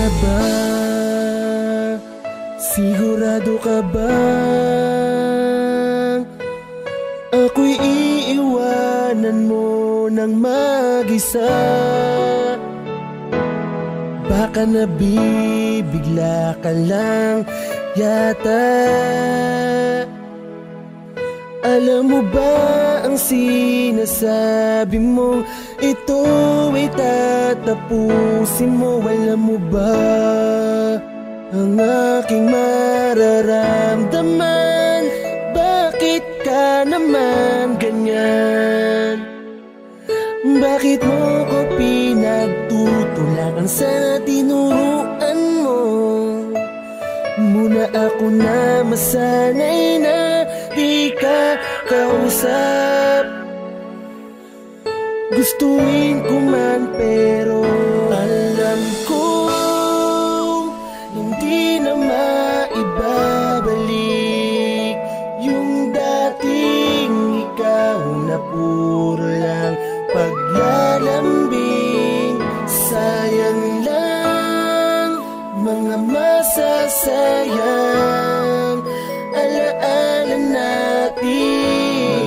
na ba? Sigurado ka ba? Ako'y iiwanan mo ng mag-isa. Baka nabibigla ka lang yata. Alam mo ba ang sinasabi mo? Ito ay tatapusin mo. Alam mo ba ang aking mararamdaman? Bakit ka naman ganyan? Bakit mo ko pinagtutulakan sa tinuruan mo? Muna ako na masanay na di ka kausap. Gustuin ko man pero alam ko hindi na maibabalik yung dating ikaw na puro lang paglalambing. Sayang lang mga masasayang alaala natin.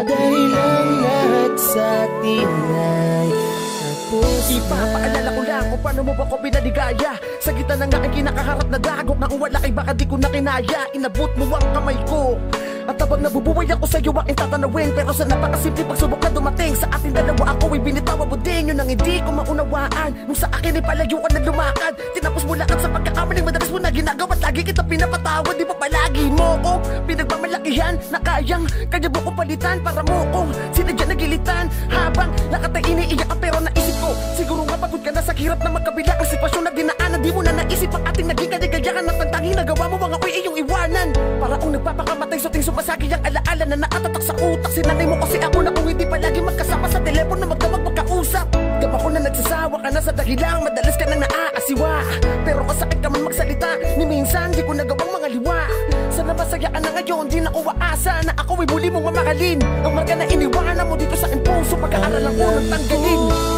Dahil ang lahat sa atin ay tapos na. Ipapaalala ko lang kung paano mo ba ko pinaligaya. Sa gitna ng aking kinakaharap na dagok na wala kay baka di ko na kinaya. Inabot mo ang kamay ko at habang nabubuhay ako sa'yo aking tatanawin. Pero sa napakasimple pagsubok na dumating sa ating dalawa, ako ay binitawa mo din. Yun ang hindi ko maunawaan. Nung sa akin ay palayuan na lumakad, tinapos mo lahat sa pagkakamaling madalas mo na ginagawa. At lagi kita pinapatawad, di ba palagi mo ko pinagmamalakihan na kayang kanya mo ko palitan para mo ko sinadya nagilitan. Habang lakat ay iniiyak ka pero naisip ko siguro nga pagod ka na sa hirap na magkabila ang sitwasyon na dinaanan. Di mo na naisip ang ating naging kaligayahan at ang tanging nagawa mo mga ko'y iyong iwanan. Para kung nagpapakamatay sa ting sumasagi ang alaala na nakatatak sa utak. Sinanay mo kasi ako na kung hindi palagi magkasama sa telepono na magdamag magkausap. Gama ko na nagsasawa ka na sa dahilang madalas ka nang naaasiwa. Pero kasakit ka man magsalita ni minsan di ko nagawang mga liwa. Sana masaya ka na ngayon, di na uwaasa na ako ay muli mong mamahalin. Ang marka na iniwanan mo dito sa aking puso, pagkaaral ang unang tanggalin.